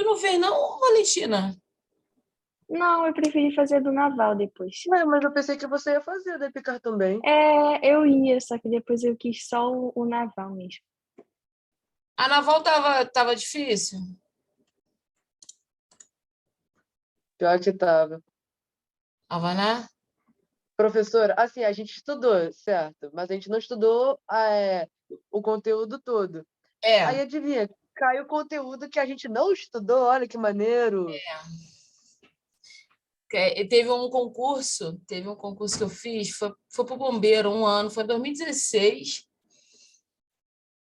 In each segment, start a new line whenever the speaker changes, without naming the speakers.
não fez não, Valentina?
Não, eu preferi fazer do naval depois.
Ué, mas eu pensei que você ia fazer da Epicar também.
Eu ia, só que depois eu quis só o naval mesmo.
A naval tava difícil?
Pior que tava.
Tava, né?
Professora, assim, a gente estudou, certo? Mas a gente não estudou o conteúdo todo. Aí,
É.
adivinha, caiu conteúdo que a gente não estudou, olha que maneiro.
Teve um concurso que eu fiz, foi para o bombeiro um ano, foi em 2016.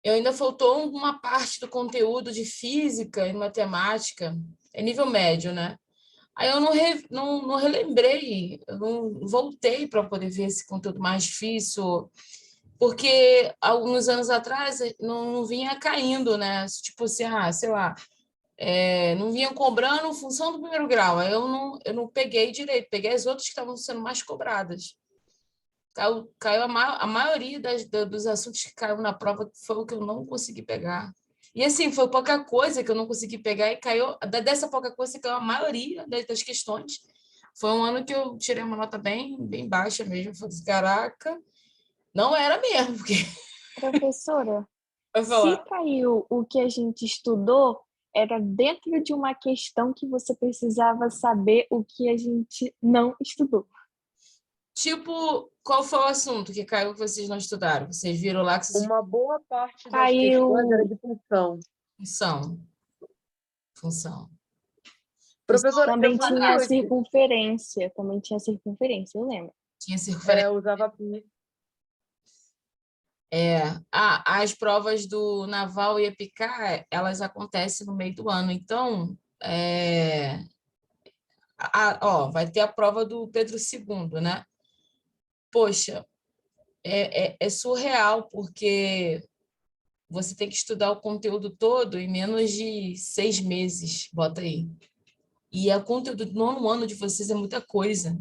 Eu ainda faltou uma parte do conteúdo de física e matemática, é nível médio, né? Aí eu não relembrei, eu não voltei para poder ver esse conteúdo mais difícil, porque alguns anos atrás não vinha caindo, né? Tipo assim, sei lá, não vinham cobrando função do primeiro grau. Aí eu não peguei direito, peguei as outras que estavam sendo mais cobradas. Caiu a maioria dos assuntos que caiu na prova foi o que eu não consegui pegar. E assim, foi pouca coisa que eu não consegui pegar e caiu, dessa pouca coisa caiu a maioria das questões. Foi um ano que eu tirei uma nota bem baixa mesmo. Eu falei assim, caraca, não era mesmo, porque
Professora,
vai
se
falar.
caiu o que a gente estudou, era dentro de uma questão que você precisava saber o que a gente não estudou.
Tipo, qual foi o assunto que caiu que vocês não estudaram? Vocês viram lá que vocês
Uma boa parte das questões era
Caiu.
de função.
função, função.
Professora, eu
Também
fui no
tinha
chute.
circunferência. Também tinha circunferência, eu lembro.
Tinha circunferência.
Eu usava pi.
As provas do Naval e Epicar, elas acontecem no meio do ano. Então, vai ter a prova do Pedro II, né? Poxa, é surreal, porque você tem que estudar o conteúdo todo em menos de 6 meses, bota aí. E o conteúdo do nono ano de vocês é muita coisa.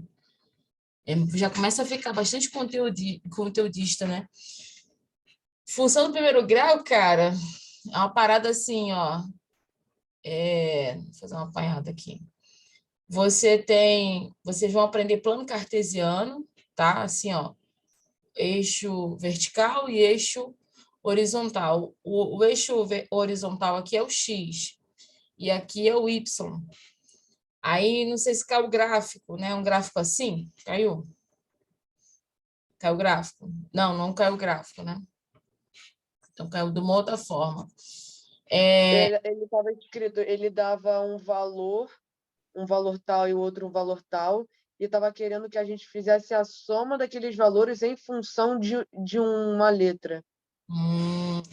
Já começa a ficar bastante conteudista, né? Função do primeiro grau, cara, é uma parada assim, ó. Vou fazer uma apanhada aqui. Vocês vão aprender plano cartesiano, tá? Assim, ó, eixo vertical e eixo horizontal. O eixo horizontal aqui é o X e aqui é o Y. Aí, não sei se caiu o gráfico, né? Um gráfico assim, caiu? Caiu o gráfico? Não caiu o gráfico, né? Então, caiu de uma outra forma.
Ele estava escrito, ele dava um valor tal e o outro um valor tal, e estava querendo que a gente fizesse a soma daqueles valores em função de uma letra.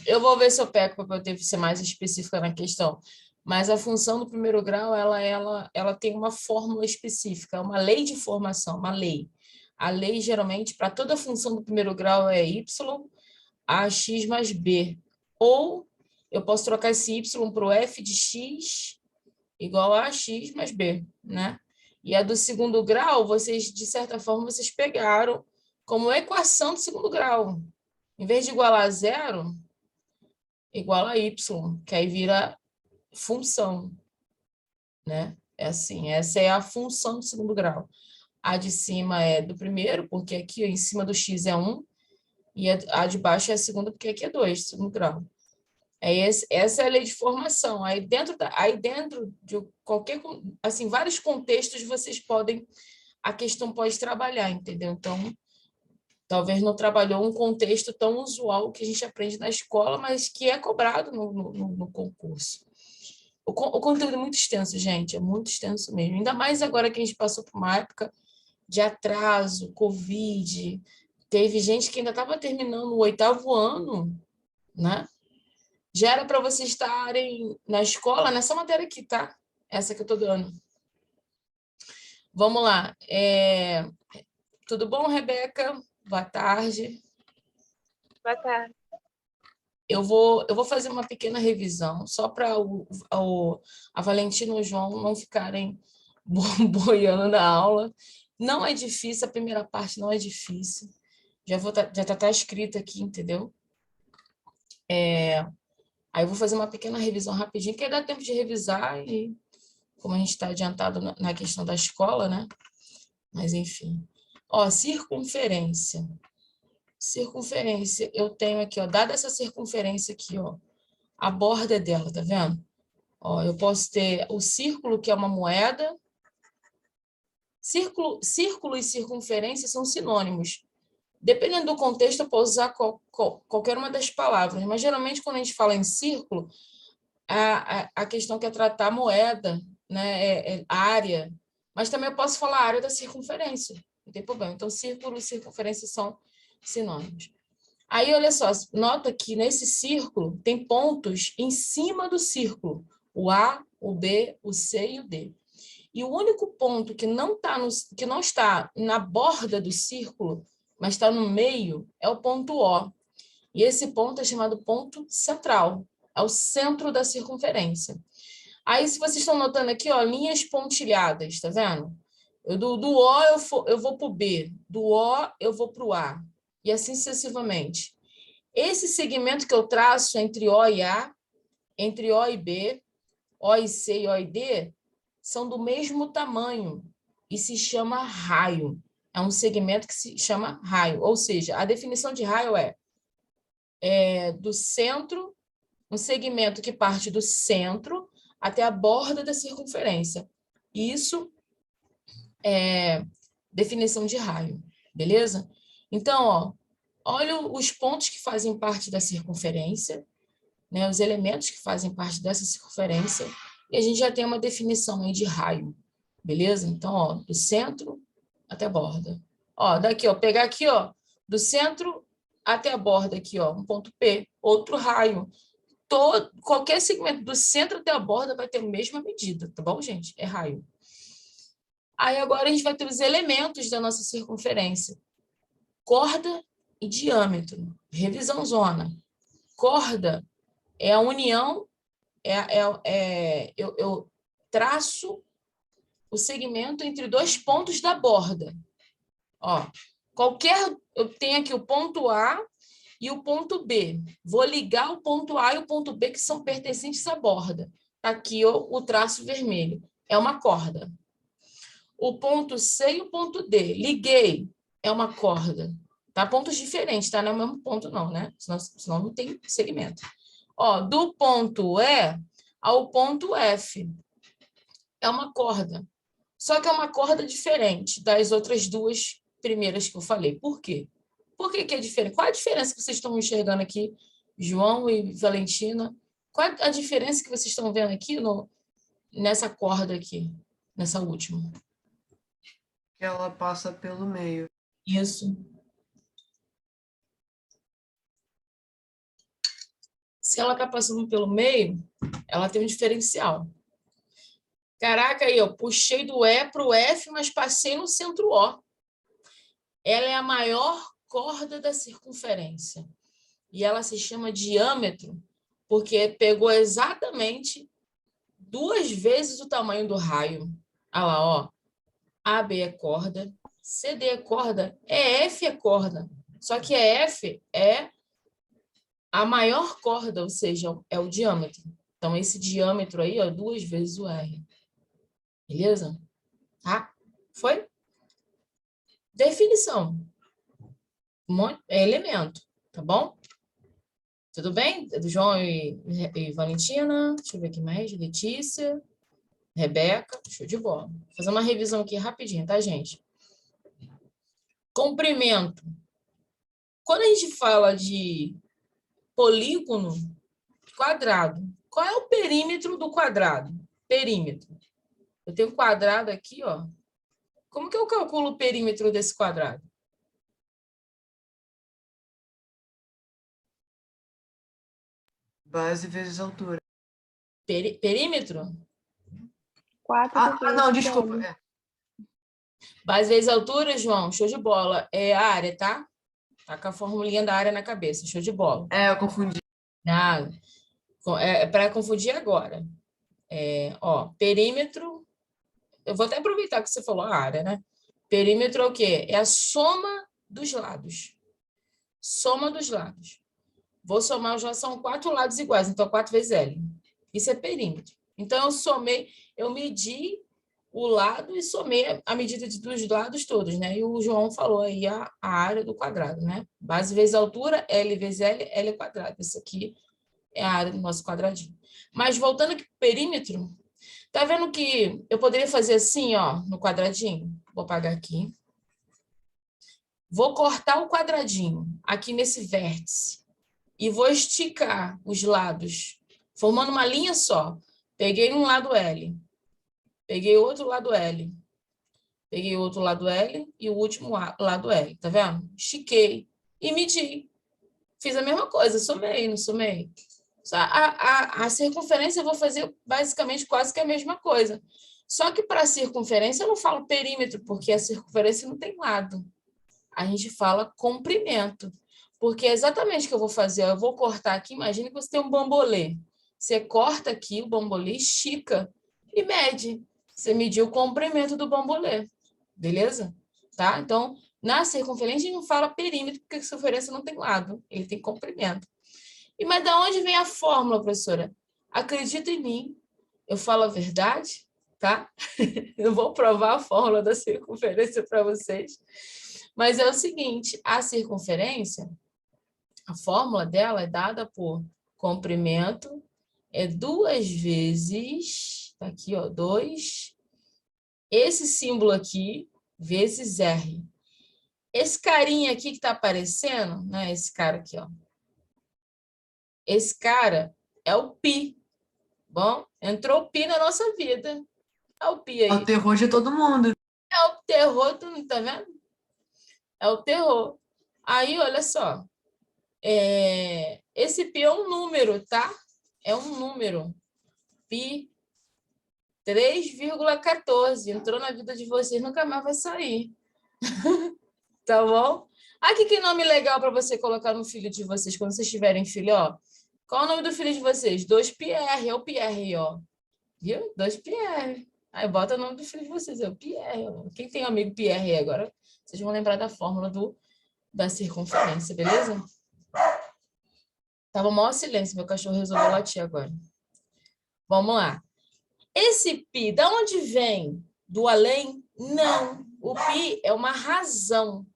Eu vou ver se eu pego para poder ser mais específica na questão. Mas a função do primeiro grau, ela tem uma fórmula específica, uma lei de formação, uma lei. A lei, geralmente, para toda função do primeiro grau é y, ax mais b. Ou eu posso trocar esse y para o f de x igual a x mais b, né? E a do segundo grau, vocês, de certa forma, vocês pegaram como equação do segundo grau. Em vez de igualar a zero, igual a y, que aí vira função, né? É assim, essa é a função do segundo grau. A de cima é do primeiro, porque aqui em cima do x é 1, e a de baixo é a segunda, porque aqui é 2, segundo grau. Essa é a lei de formação. Aí dentro de qualquer, assim, vários contextos a questão pode trabalhar, entendeu? Então, talvez não trabalhou um contexto tão usual que a gente aprende na escola, mas que é cobrado no concurso. O conteúdo é muito extenso, gente, é muito extenso mesmo. Ainda mais agora que a gente passou por uma época de atraso, Covid. Teve gente que ainda estava terminando o 8º ano, né? Já era para vocês estarem na escola nessa matéria aqui, tá? Essa que eu estou dando. Vamos lá. Tudo bom, Rebeca? Boa tarde.
Boa tarde.
Eu vou fazer uma pequena revisão, só para a Valentina e o João não ficarem boiando na aula. Não é difícil, a primeira parte não é difícil. Já está escrito aqui, entendeu? Aí eu vou fazer uma pequena revisão rapidinho, que aí dá tempo de revisar, e como a gente está adiantado na questão da escola, né? Mas, enfim. Ó, circunferência. Circunferência, eu tenho aqui, ó, dada essa circunferência aqui, ó, a borda dela, tá vendo? Ó, eu posso ter o círculo, que é uma moeda. Círculo e circunferência são sinônimos. Dependendo do contexto, eu posso usar qualquer uma das palavras, mas geralmente quando a gente fala em círculo, a questão que é tratar a moeda, né, é área, mas também eu posso falar a área da circunferência, não tem problema. Então, círculo e circunferência são sinônimos. Aí, olha só, nota que nesse círculo tem pontos em cima do círculo, o A, o B, o C e o D. E o único ponto que não está na borda do círculo, mas está no meio, é o ponto O. E esse ponto é chamado ponto central, é o centro da circunferência. Aí, se vocês estão notando aqui, ó, linhas pontilhadas, tá vendo? Do O eu vou para o B, do O eu vou para o A, e assim sucessivamente. Esse segmento que eu traço entre O e A, entre O e B, O e C e O e D, são do mesmo tamanho e se chama raio. É um segmento que se chama raio, ou seja, a definição de raio é do centro, um segmento que parte do centro até a borda da circunferência. Isso é definição de raio, beleza? Então, ó, olha os pontos que fazem parte da circunferência, né, os elementos que fazem parte dessa circunferência, e a gente já tem uma definição aí de raio, beleza? Então, ó, do centro até a borda. Ó, daqui, ó, pegar aqui, ó, do centro até a borda aqui, ó, um ponto P, outro raio. Qualquer segmento do centro até a borda vai ter a mesma medida, tá bom, gente? É raio. Aí agora a gente vai ter os elementos da nossa circunferência. Corda e diâmetro. Revisão zona. Corda é a união, eu traço o segmento entre dois pontos da borda. Ó, eu tenho aqui o ponto A e o ponto B. Vou ligar o ponto A e o ponto B, que são pertencentes à borda. Aqui o traço vermelho. É uma corda. O ponto C e o ponto D. Liguei. É uma corda. Tá? Pontos diferentes, tá? Não é o mesmo ponto, não, né? Senão não tem segmento. Ó, do ponto E ao ponto F. É uma corda. Só que é uma corda diferente das outras duas primeiras que eu falei. Por quê? Por que que é diferente? Qual a diferença que vocês estão enxergando aqui, João e Valentina? Qual a diferença que vocês estão vendo aqui nessa corda aqui, nessa última?
Que ela passa pelo meio.
Isso. Se ela está passando pelo meio, ela tem um diferencial. Caraca, aí, eu puxei do E para o F, mas passei no centro O. Ela é a maior corda da circunferência. E ela se chama diâmetro, porque pegou exatamente 2 vezes o tamanho do raio. Olha lá, ó. AB é corda, CD é corda, EF é corda. Só que EF é a maior corda, ou seja, é o diâmetro. Então, esse diâmetro aí, ó, 2 vezes o R. Beleza? Tá? Foi? Definição. É elemento, tá bom? Tudo bem? Do João e Valentina. Deixa eu ver aqui mais. Letícia. Rebeca. Show de bola. Vou fazer uma revisão aqui rapidinho, tá, gente? Comprimento. Quando a gente fala de polígono quadrado, qual é o perímetro do quadrado? Perímetro. Eu tenho um quadrado aqui, ó. Como que eu calculo o perímetro desse quadrado?
Base vezes altura.
Perímetro?
4
não, desculpa. É.
Base vezes altura, João, show de bola. É a área, tá? Tá com a formulinha da área na cabeça, show de bola.
Eu confundi.
É para confundir agora. Ó, perímetro, eu vou até aproveitar que você falou a área, né? Perímetro é o quê? É a soma dos lados. Soma dos lados. Vou somar, já são 4 lados iguais, então 4 vezes L. Isso é perímetro. Então, eu medi o lado e somei a medida dos lados todos, né? E o João falou aí a área do quadrado, né? Base vezes altura, L vezes L, L ao quadrado. Isso aqui é a área do nosso quadradinho. Mas voltando aqui para o perímetro, tá vendo que eu poderia fazer assim, ó, no quadradinho? Vou apagar aqui. Vou cortar o quadradinho aqui nesse vértice e vou esticar os lados, formando uma linha só. Peguei um lado L, peguei outro lado L, peguei outro lado L e o último lado L, tá vendo? Estiquei e medi. Fiz a mesma coisa, somei, não somei? A circunferência eu vou fazer basicamente quase que a mesma coisa. Só que para a circunferência eu não falo perímetro, porque a circunferência não tem lado. A gente fala comprimento. Porque é exatamente o que eu vou fazer. Eu vou cortar aqui, imagine que você tem um bambolê. Você corta aqui o bambolê, estica e mede. Você mediu o comprimento do bambolê. Beleza? Tá? Então, na circunferência, a gente não fala perímetro, porque a circunferência não tem lado. Ele tem comprimento. Mas de onde vem a fórmula, professora? Acredita em mim. Eu falo a verdade, tá? Eu vou provar a fórmula da circunferência para vocês. Mas é o seguinte, a circunferência, a fórmula dela é dada por comprimento, é 2 vezes, tá aqui, ó, 2, esse símbolo aqui, vezes R. Esse carinha aqui que tá aparecendo, né, esse cara aqui, ó. Esse cara é o π. Bom, entrou o π na nossa vida. É o π aí.
É o terror de todo mundo.
É o terror, tu não tá vendo? É o terror. Aí, olha só. Esse π é um número, tá? É um número. Π 3,14. Entrou na vida de vocês, nunca mais vai sair. Tá bom? Aqui que nome legal para você colocar no filho de vocês, quando vocês tiverem filho, ó. Qual é o nome do filho de vocês? 2Pierre, é o Pierre, ó. Viu? 2Pierre. Aí bota o nome do filho de vocês, é o Pierre. Quem tem um amigo Pierre aí agora, vocês vão lembrar da fórmula da circunferência, beleza? Tava maior silêncio, meu cachorro resolveu latir agora. Vamos lá. Esse π, da onde vem? Do além? Não. O π é uma razão.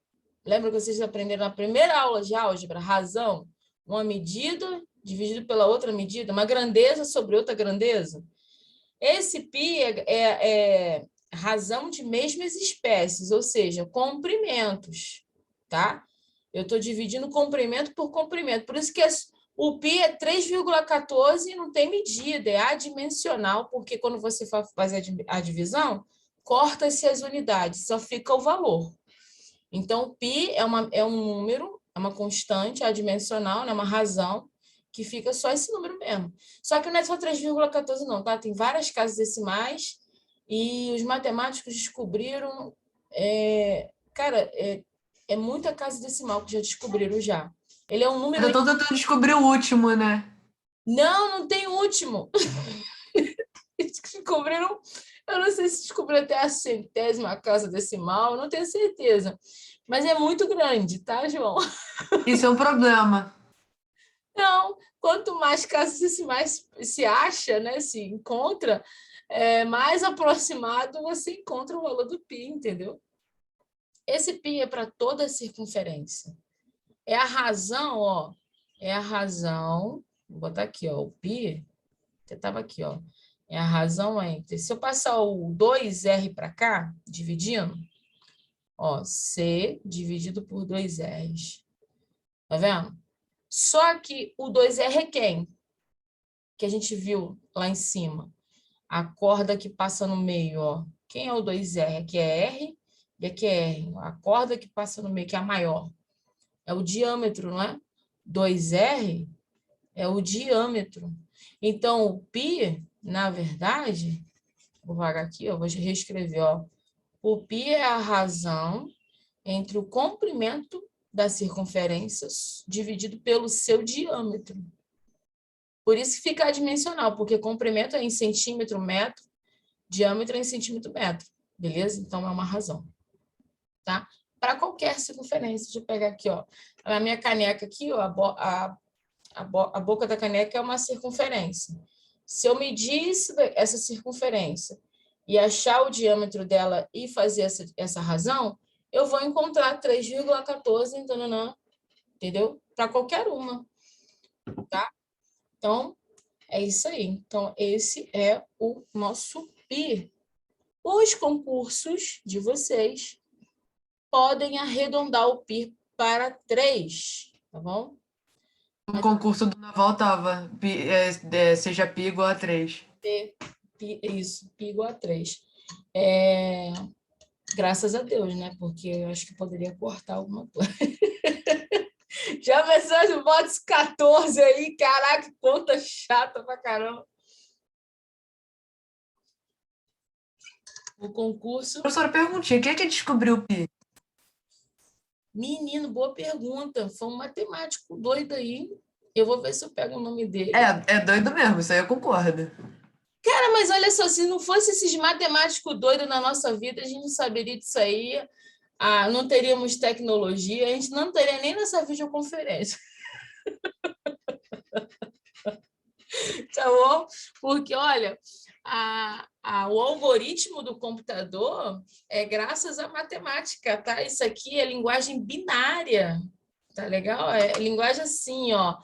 Lembra que vocês aprenderam na primeira aula de álgebra? Razão. Uma medida dividido pela outra medida. Uma grandeza sobre outra grandeza. Esse π é razão de mesmas espécies, ou seja, comprimentos, tá? Eu estou dividindo comprimento por comprimento. Por isso que o π é 3,14 e não tem medida, é adimensional, porque quando você faz a divisão, corta-se as unidades, só fica o valor. Então, o π é um número, é uma constante adimensional, né? Uma razão, que fica só esse número mesmo. Só que não é só 3,14 não, tá? Tem várias casas decimais e os matemáticos descobriram... cara, é muita casa decimal que já descobriram já. Ele é um número...
Eu tô tentando descobrir o último, né?
Não tem último. Descobriram... Eu não sei se descobriram até a 100ª casa decimal, não tenho certeza. Mas é muito grande, tá, João?
Isso é um problema.
Não, quanto mais casas decimais se acha, né, se encontra, mais aproximado você encontra o valor do π, entendeu? Esse π é para toda a circunferência. É a razão, ó. É a razão. Vou botar aqui, ó. O π, você estava aqui, ó. É a razão entre... Se eu passar o 2R para cá, dividindo, ó, C dividido por 2Rs. Tá vendo? Só que o 2R é quem? Que a gente viu lá em cima. A corda que passa no meio, ó. Quem é o 2R? Aqui é R e aqui é R. A corda que passa no meio, que é a maior. É o diâmetro, não é? 2R é o diâmetro. Então, o π, na verdade, vou apagar aqui, ó, vou reescrever, ó. O π é a razão entre o comprimento da circunferência dividido pelo seu diâmetro. Por isso que fica adimensional, porque comprimento é em centímetro, metro, diâmetro é em centímetro, metro. Beleza? Então, é uma razão. Tá? Para qualquer circunferência. Deixa eu pegar aqui, ó. A minha caneca aqui, ó, a boca da caneca é uma circunferência. Se eu medir essa circunferência e achar o diâmetro dela e fazer essa razão, eu vou encontrar 3,14, entendeu? Para qualquer uma, tá? Então, é isso aí. Então, esse é o nosso pi. Os concursos de vocês podem arredondar o pi para 3, tá bom?
No concurso do Naval tava, seja pi igual a 3.
Isso, pi igual a 3. Graças a Deus, né? Porque eu acho que poderia cortar alguma coisa. Já pensou de botes 14 aí? Caraca, conta chata pra caramba. O concurso...
Professora, perguntinha, quem é que descobriu o pi?
Menino, boa pergunta. Foi um matemático doido aí. Eu vou ver se eu pego o nome dele.
É doido mesmo, isso aí eu concordo.
Cara, mas olha só, se não fosse esses matemáticos doidos na nossa vida, a gente não saberia disso aí. Não teríamos tecnologia, a gente não teria nem nessa videoconferência. Tá bom? Porque, olha, o algoritmo do computador é graças à matemática, tá? Isso aqui é linguagem binária, tá legal? É linguagem assim, ó.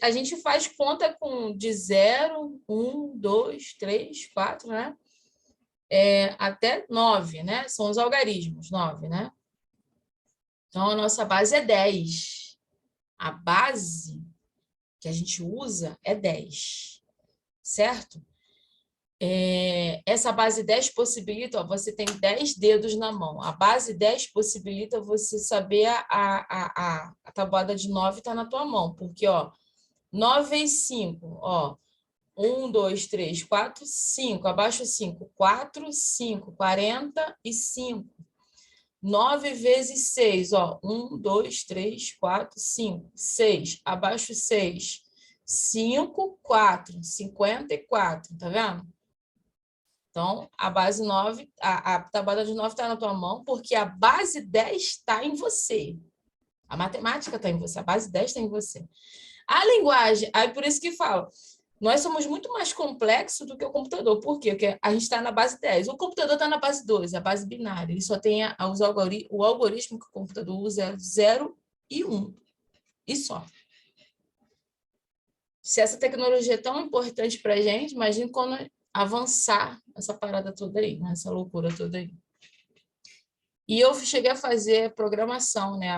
A gente faz conta de 0, 1, 2, 3, 4, né? Até 9, né? São os algarismos, 9, né? Então, a nossa base é 10. A base que a gente usa é 10, certo? Essa base 10 possibilita, ó, você tem 10 dedos na mão. A base 10 possibilita você saber a tabuada de 9 está na tua mão, porque, ó, 9 vezes 5, ó, 1, 2, 3, 4, 5, abaixo 5, 4, 5, 45. 9 vezes 6, ó, 1, 2, 3, 4, 5, 6, abaixo 6, 5, 4, 54, tá vendo? Então, a base 9, a tabuada de 9 está na tua mão, porque a base 10 está em você. A matemática está em você, a base 10 está em você. A linguagem, aí por isso que falo, nós somos muito mais complexos do que o computador. Por quê? Porque a gente está na base 10. O computador está na base 12, a base binária. Ele só tem o algoritmo que o computador usa é 0 e 1. E só. Se essa tecnologia é tão importante para a gente, imagine quando avançar essa parada toda aí, né? Essa loucura toda aí. E eu cheguei a fazer programação, né?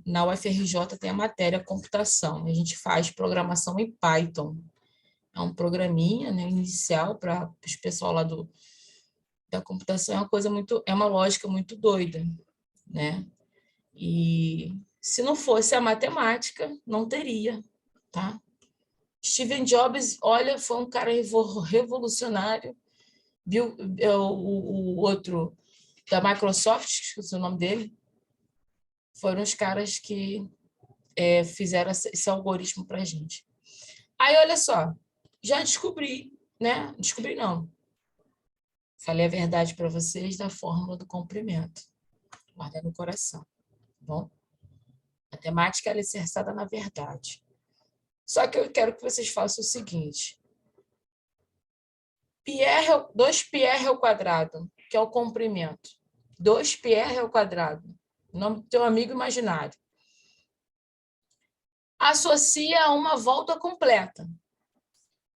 Na UFRJ tem a matéria computação. A gente faz programação em Python. É um programinha, né, inicial para os pessoal lá da computação. É uma lógica muito doida, né? E se não fosse a matemática, não teria, tá? Steven Jobs, olha, foi um cara revolucionário. O outro da Microsoft, esqueci o nome dele, foram os caras que fizeram esse algoritmo para a gente. Aí, olha só, já descobri, né? Descobri não. Falei a verdade para vocês da fórmula do comprimento. Guarda no coração, tá bom? Matemática é alicerçada na verdade. Só que eu quero que vocês façam o seguinte. 2πr ao quadrado, que é o comprimento. 2πr ao quadrado. O nome do teu amigo imaginário. Associa a uma volta completa.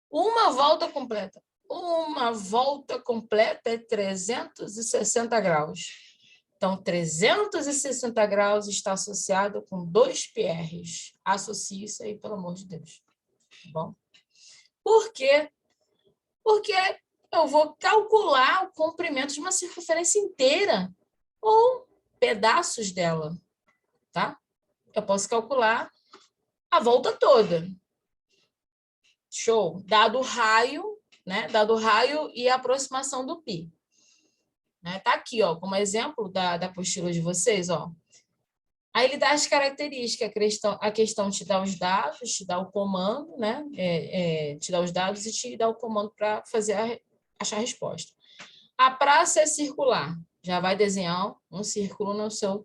Uma volta completa. Uma volta completa é 360 graus. Então, 360 graus está associado com 2πr. Associe isso aí, pelo amor de Deus. Tá bom? Por quê? Porque eu vou calcular o comprimento de uma circunferência inteira ou pedaços dela, tá? Eu posso calcular a volta toda. Show. Dado o raio, né? Dado o raio e a aproximação do π. Né? Tá aqui, ó, como exemplo da apostila de vocês, ó. Aí ele dá as características, a questão te dá os dados, te dá o comando, né? Te dá os dados e te dá o comando para achar a resposta. A praça é circular. Já vai desenhar um círculo no seu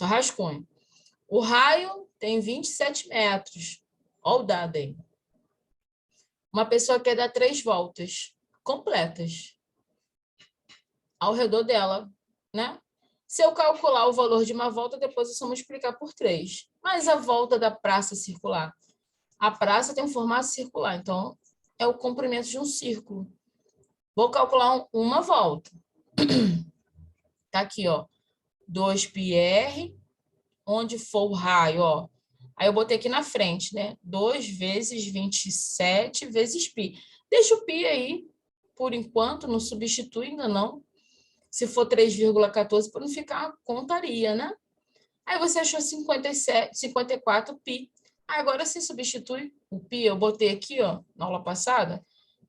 rascunho. O raio tem 27 metros. Olha o dado aí. Uma pessoa quer dar 3 voltas completas ao redor dela, né? Se eu calcular o valor de uma volta, depois eu só multiplicar por 3. Mas a volta da praça circular? A praça tem um formato circular, então é o comprimento de um círculo. Vou calcular uma volta. Tá aqui, ó. 2πr, onde for o raio, ó. Aí eu botei aqui na frente, né? 2 vezes 27 vezes π. Deixa o π aí, por enquanto, não substitui ainda não. Se for 3,14, para não ficar contaria, né? Aí você achou 54 π. Agora você substitui o π. Eu botei aqui, ó, na aula passada,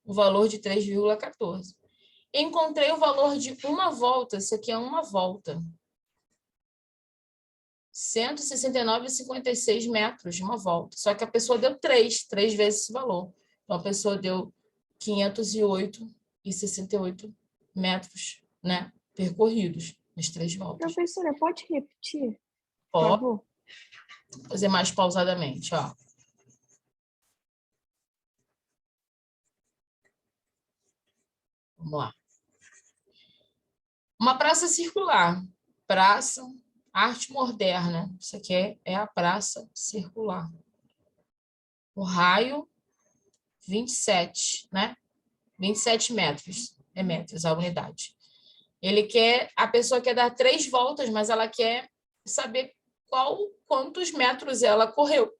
o valor de 3,14. Encontrei o valor de uma volta. Isso aqui é uma volta. 169,56 metros de uma volta. Só que a pessoa deu 3 vezes esse valor. Então, a pessoa deu 508,68 metros, né, percorridos nas 3 voltas.
Professora, pode repetir, por
Pode
favor?
fazer mais pausadamente, ó. Vamos lá. Uma praça circular. Praça, arte moderna. Isso aqui é a praça circular. O raio, 27, né? 27 metros. É metros a unidade. A pessoa quer dar 3 voltas, mas ela quer saber quantos metros ela correu,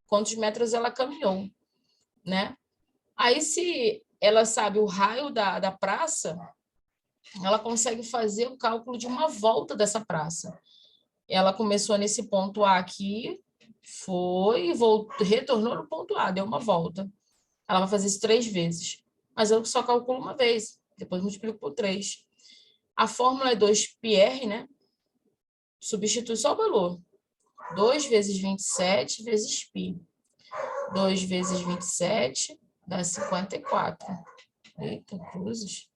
quantos metros ela caminhou, né? Aí, se ela sabe o raio da praça, ela consegue fazer o cálculo de uma volta dessa praça. Ela começou nesse ponto A aqui, foi, voltou, retornou no ponto A, deu uma volta. Ela vai fazer isso 3 vezes. Mas eu só calculo uma vez, depois multiplico por 3. A fórmula é 2πr, né? Substitui só o valor. 2 vezes 27 vezes π. 2 vezes 27 dá 54. Eita, cruzes.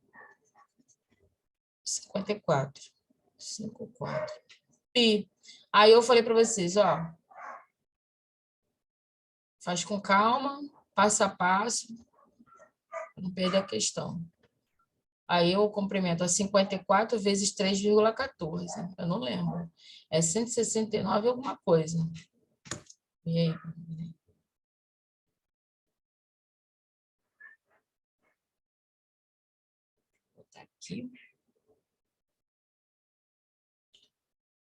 54. 54. Pi. Aí eu falei para vocês, ó. Faz com calma, passo a passo, não perder a questão. Aí eu complemento a 54 vezes 3,14. Eu não lembro. É 169 alguma coisa. E aí? Vou botar aqui.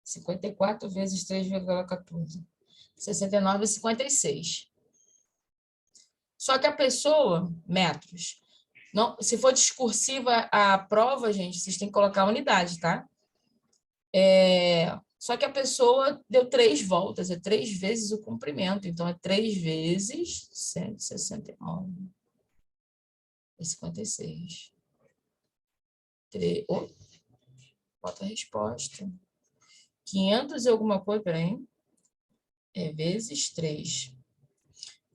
54 vezes 3,14. 69,56. Só que a pessoa, metros, não, se for discursiva a prova, gente, vocês têm que colocar a unidade, tá? Só que a pessoa deu 3 voltas, é 3 vezes o comprimento. Então, é 3 vezes 169,56. Bota a resposta. 500 e alguma coisa, peraí. Vezes 3.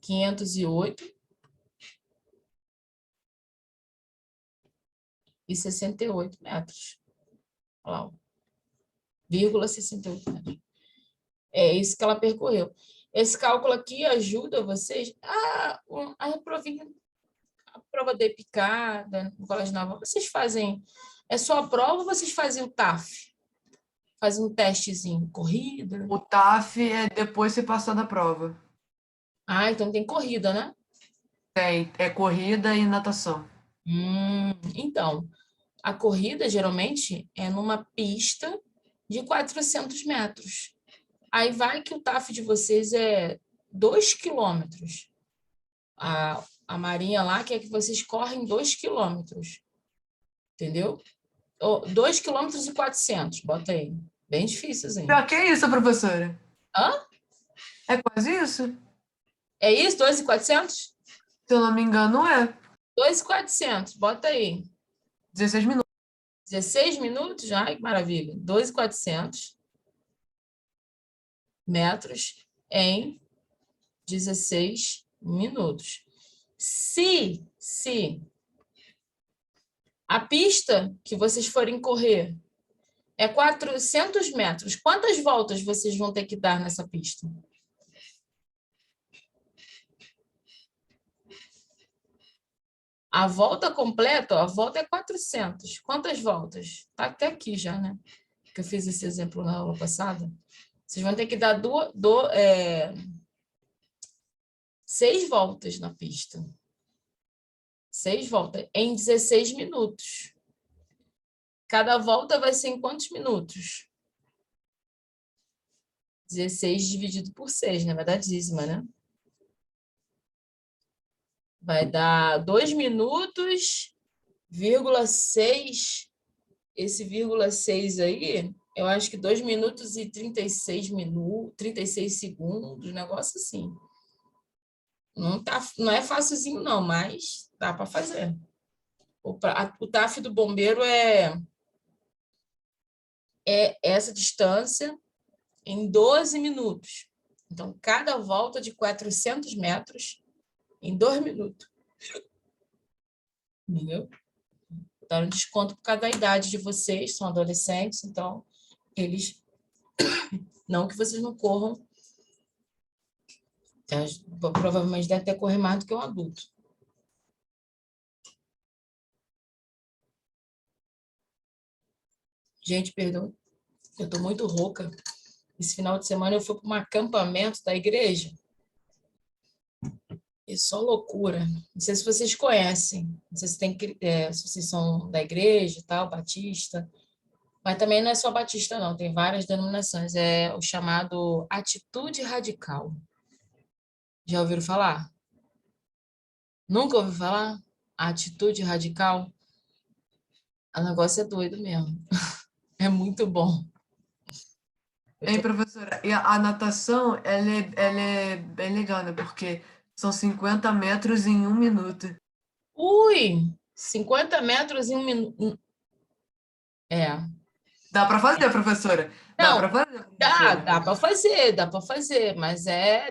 508,68 metros. Olha lá, 0,68 metros. É isso que ela percorreu. Esse cálculo aqui ajuda vocês a prova da picada no Colégio Naval. Vocês fazem... É só a prova ou vocês fazem o TAF? Fazem um testezinho, corrida?
O TAF é depois de passar da prova.
Ah, então tem corrida, né?
Tem, é corrida e natação.
Então, a corrida geralmente é numa pista de 400 metros. Aí vai que o TAF de vocês é 2 quilômetros. A Marinha lá quer que vocês correm 2 quilômetros. Entendeu? 2 quilômetros e 400, bota aí. Bem difícil, assim.
Pior que é isso, professora?
Hã?
É quase isso.
É isso? 2.400?
Se eu não me engano, é.
2.400, bota aí.
16 minutos.
16 minutos? Ai, que maravilha. 2.400 metros em 16 minutos. Se a pista que vocês forem correr é 400 metros, quantas voltas vocês vão ter que dar nessa pista? A volta completa, ó, a volta é 400. Quantas voltas? Tá até aqui já, né? Que eu fiz esse exemplo na aula passada. Vocês vão ter que dar 6 voltas na pista. 6 voltas em 16 minutos. Cada volta vai ser em quantos minutos? 16 dividido por 6, né? Vai dar dízima, né? Vai dar 2 minutos, vírgula 6. Esse vírgula 6 aí, eu acho que 2 minutos e 36 segundos, negócio assim. Não é facilzinho, não, mas dá para fazer. O TAF do bombeiro é essa distância em 12 minutos. Então, cada volta de 400 metros em 2 minutos. Entendeu? Dar um desconto por causa da idade de vocês, são adolescentes, então, eles... Não que vocês não corram. Provavelmente deve até correr mais do que um adulto. Gente, perdão, eu estou muito rouca. Esse final de semana eu fui para um acampamento da igreja. E só loucura. Não sei se vocês conhecem. Não sei se, se vocês são da igreja e tal, batista. Mas também não é só batista, não. Tem várias denominações. É o chamado atitude radical. Já ouviram falar? Nunca ouviu falar? A atitude radical? O negócio é doido mesmo. É muito bom.
Hein, professora? E a natação, ela é bem legal, né? Porque são 50 metros em 1 minuto.
Ui! 50 metros em 1 minuto. É.
Dá para fazer, professora?
Não,
Dá para fazer, professora?
dá para fazer, mas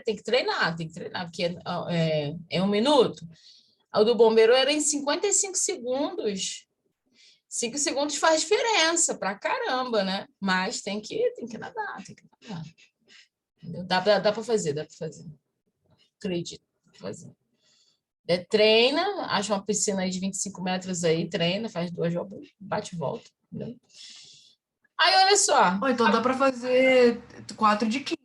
tem que treinar, porque é 1 minuto. O do bombeiro era em 55 segundos. 5 segundos faz diferença pra caramba, né? Mas tem que nadar, Entendeu? Dá para fazer, Acredito, dá pra fazer. Treina, acha uma piscina aí de 25 metros aí, treina, faz 2 jogos, bate e volta, entendeu? Aí, olha só.
Oh, então dá para fazer 4 de 15.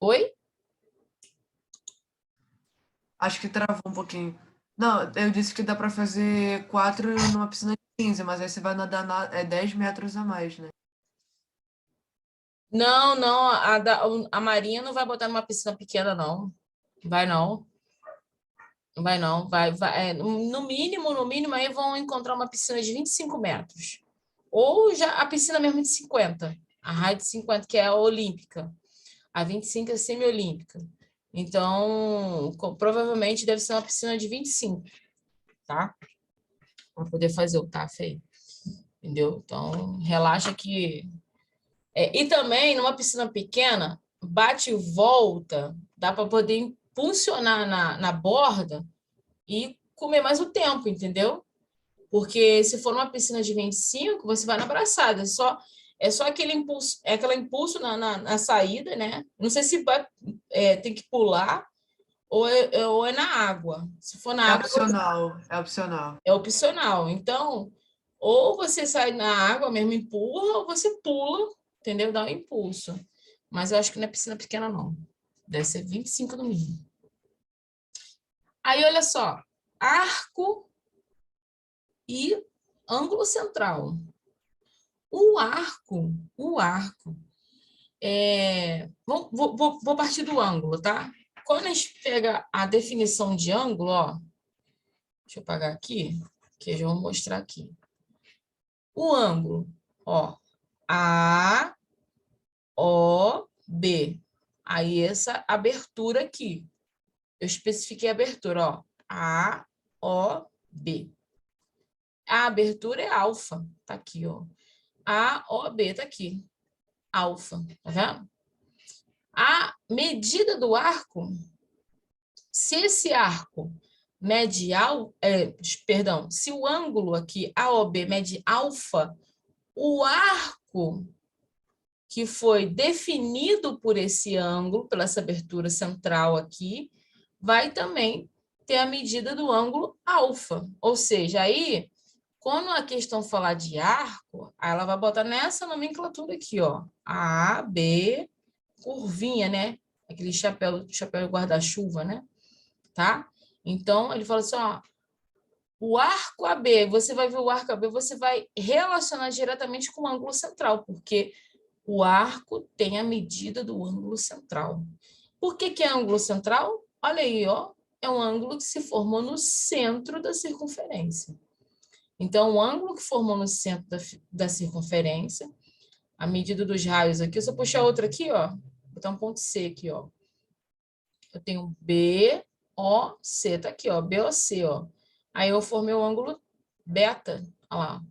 Oi?
Acho que travou um pouquinho. Não, eu disse que dá para fazer 4 numa piscina de 15, mas aí você vai nadar 10 metros a mais, né?
Não, a Marinha não vai botar numa piscina pequena, não. Vai não. Não vai não. No mínimo, aí vão encontrar uma piscina de 25 metros. Ou já a piscina mesmo de 50. A raia de 50, que é a olímpica. A 25 é semi-olímpica. Então, provavelmente deve ser uma piscina de 25, tá? Para poder fazer o TAF aí. Entendeu? Então, relaxa que... e também, numa piscina pequena, bate e volta, dá para poder impulsionar na borda e comer mais o tempo, entendeu? Porque se for uma piscina de 25, você vai na braçada. É só aquele impulso, aquele impulso na saída, né? Não sei se tem que pular ou é na água. Se for na
É
água,
opcional, é opcional.
é opcional. Então, ou você sai na água mesmo, empurra, ou você pula, entendeu? Dá um impulso. Mas eu acho que não é piscina pequena, não. Deve ser 25 no mínimo. Aí, olha só. Arco e ângulo central. O arco vou partir do ângulo, tá? Quando a gente pega a definição de ângulo, ó, deixa eu apagar aqui, que eu já vou mostrar aqui. O ângulo, ó, A, O, B. Aí essa abertura aqui. Eu especifiquei a abertura, ó, A, O, B. A abertura é alfa, tá aqui, ó. A, O, B, tá aqui. Alfa, tá vendo? A medida do arco, se esse arco mede se o ângulo aqui, AOB, mede alfa, o arco que foi definido por esse ângulo, pela essa abertura central aqui, vai também tem a medida do ângulo alfa. Ou seja, aí, quando a questão falar de arco, aí ela vai botar nessa nomenclatura aqui, ó. A, B, curvinha, né? Aquele chapéu guarda-chuva, né? Tá? Então, ele fala assim, ó, o arco AB, você vai ver o arco AB, você vai relacionar diretamente com o ângulo central, porque o arco tem a medida do ângulo central. Por que que é ângulo central? Olha aí, ó, é um ângulo que se formou no centro da circunferência. Então, o ângulo que formou no centro da circunferência, a medida dos raios aqui, se eu puxar outra aqui, ó, vou botar um ponto C aqui, ó. Eu tenho BOC, tá aqui, ó, BOC, ó. Aí eu formei o ângulo beta, olha lá.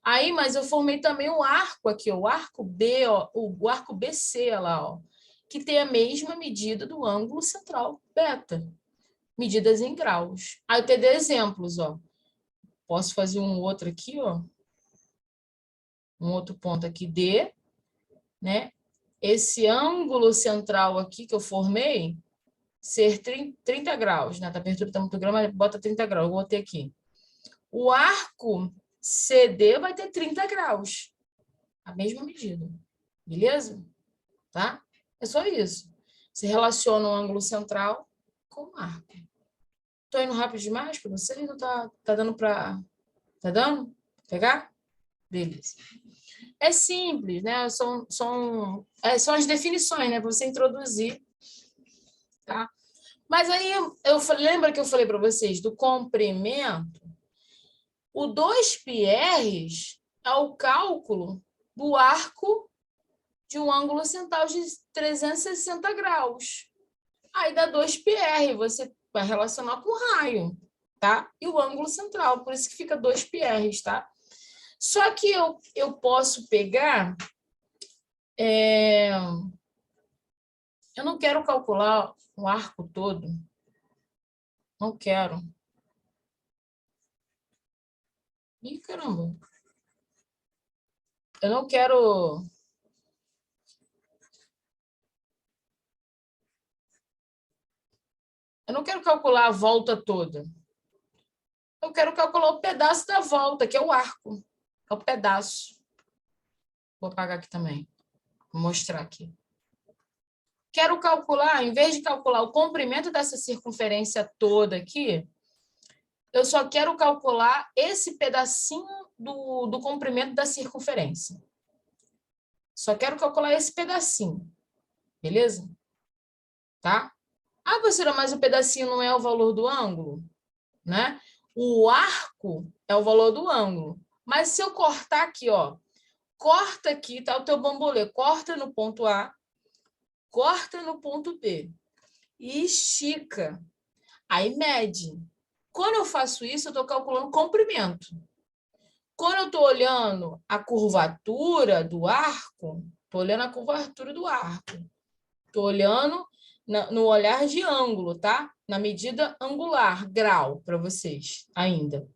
Aí, mas eu formei também o arco aqui, ó, o arco B, ó, o arco BC, olha lá, ó, que tem a mesma medida do ângulo central, beta. Medidas em graus. Aí eu te dei exemplos, ó. Posso fazer um outro aqui, ó. Um outro ponto aqui, D, né? Esse ângulo central aqui que eu formei, ser 30 graus, né? A abertura está muito grande, mas bota 30 graus, eu vou ter aqui. O arco CD vai ter 30 graus. A mesma medida. Beleza? Tá? É só isso. Você relaciona o ângulo central com o arco. Tô indo rápido demais para vocês? Ou tá dando para... Tá dando? Pegar? Beleza. É simples, né? São as definições, né? Para você introduzir, tá? Mas aí, lembra que eu falei para vocês do comprimento? O 2πr é o cálculo do arco de um ângulo central de 360 graus. Aí dá 2πr, você vai relacionar com o raio, tá? E o ângulo central, por isso que fica 2πr, tá? Só que eu posso pegar... Eu não quero calcular o arco todo. Não quero. Ih, caramba. Eu não quero... Eu não quero calcular a volta toda. Eu quero calcular o pedaço da volta, que é o arco. É o pedaço. Vou apagar aqui também. Vou mostrar aqui. Quero calcular, em vez de calcular o comprimento dessa circunferência toda aqui, eu só quero calcular esse pedacinho do comprimento da circunferência. Só quero calcular esse pedacinho. Beleza? Tá? Ah, professora, mas o pedacinho não é o valor do ângulo, né? O arco é o valor do ângulo. Mas se eu cortar aqui, ó, corta aqui, tá o teu bambolê, corta no ponto A, corta no ponto B e estica. Aí mede. Quando eu faço isso, eu estou calculando o comprimento. Quando eu estou olhando a curvatura do arco, estou olhando a curvatura do arco. Estou olhando no olhar de ângulo, tá? Na medida angular, grau, para vocês ainda.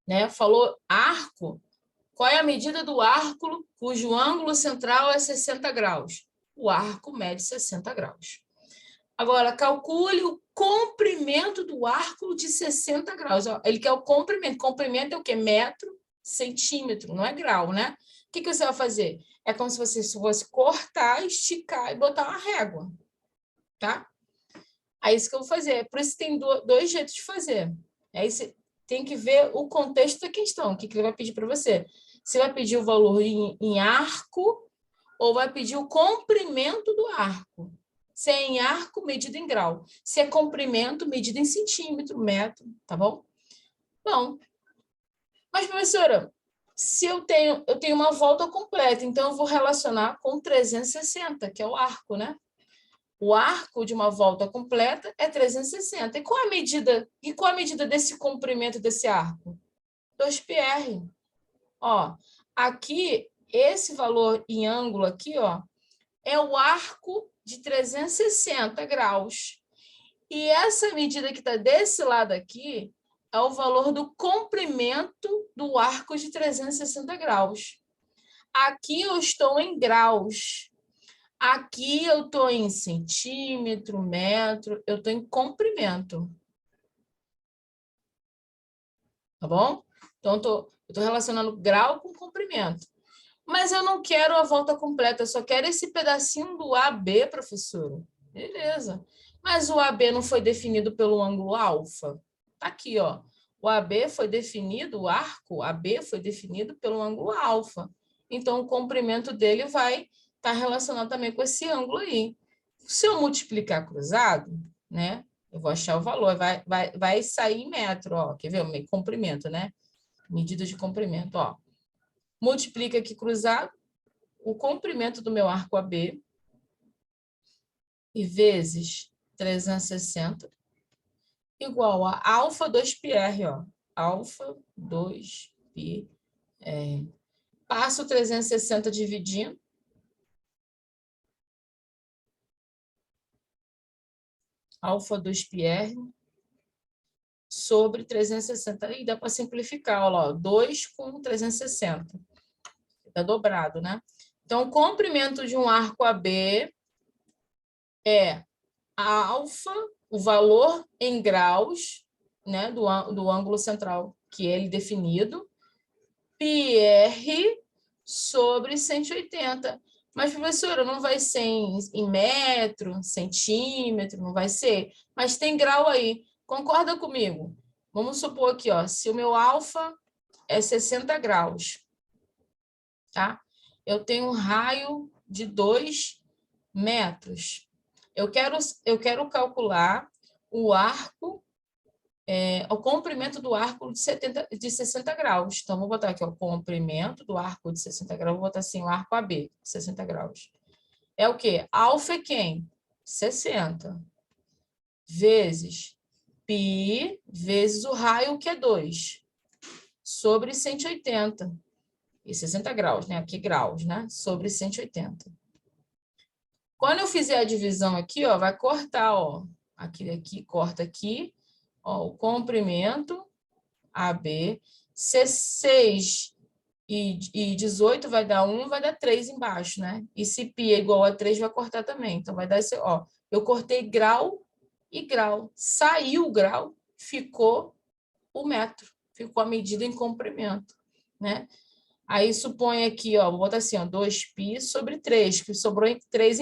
Né? Falou arco. Qual é a medida do arco cujo ângulo central é 60 graus? O arco mede 60 graus. Agora, calcule o comprimento do arco de 60 graus. Ele quer o comprimento. Comprimento é o quê? Metro, centímetro, não é grau, né? O que você vai fazer? É como se você fosse cortar, esticar e botar uma régua, tá? É isso que eu vou fazer. Por isso tem dois jeitos de fazer. Aí você tem que ver o contexto da questão. O que ele vai pedir para você? Você vai pedir o valor em arco ou vai pedir o comprimento do arco? Se é em arco, medida em grau. Se é comprimento, medida em centímetro, metro, tá bom? Bom, mas, professora, se eu tenho uma volta completa, então eu vou relacionar com 360, que é o arco, né? O arco de uma volta completa é 360. E qual a medida desse comprimento desse arco? 2πr. Ó, aqui, esse valor em ângulo aqui, ó, é o arco de 360 graus. E essa medida que está desse lado aqui é o valor do comprimento do arco de 360 graus. Aqui eu estou em graus. Aqui eu estou em centímetro, metro, eu estou em comprimento. tá bom? Então, eu estou relacionando grau com comprimento. Mas eu não quero a volta completa, eu só quero esse pedacinho do AB, professora. Beleza. Mas o AB não foi definido pelo ângulo alfa? Tá aqui, ó. O AB foi definido, o arco AB foi definido pelo ângulo alfa. Então, o comprimento dele vai estar relacionado também com esse ângulo aí. Se eu multiplicar cruzado, né? Eu vou achar o valor, vai sair em metro, ó. Quer ver? O comprimento, né? Medida de comprimento, ó. Multiplica aqui cruzado, o comprimento do meu arco AB, e vezes 360, igual a alfa 2πr, ó. Alfa 2πr. Passo 360 dividindo. Alfa 2πr sobre 360. E dá para simplificar, ó, 2 com 360. Está dobrado, né? Então, o comprimento de um arco AB é a alfa, o valor em graus, né, do ângulo central, que é ele definido, πr sobre 180. Mas, professora, não vai ser em metro, centímetro, não vai ser. Mas tem grau aí. Concorda comigo? Vamos supor aqui, ó, se o meu alfa é 60 graus, tá? Eu tenho um raio de 2 metros. Eu quero calcular o arco, o comprimento do arco de 60 graus. Então, vou botar aqui, ó, o comprimento do arco de 60 graus, vou botar assim, o arco AB, 60 graus. É o quê? Alfa é quem? 60. Vezes π, vezes o raio, que é 2, sobre 180. E 60 graus, né? Aqui graus, né? Sobre 180. Quando eu fizer a divisão aqui, ó, vai cortar, ó. Aqui corta aqui, ó, o comprimento AB, 6 e 18 vai dar 1, vai dar 3 embaixo, né? E se π é igual a 3, vai cortar também. Então, vai dar esse, ó. Eu cortei grau e grau. Saiu o grau, ficou o metro. Ficou a medida em comprimento, né? Aí, supõe aqui, ó, vou botar assim, ó, 2π sobre 3, que sobrou 3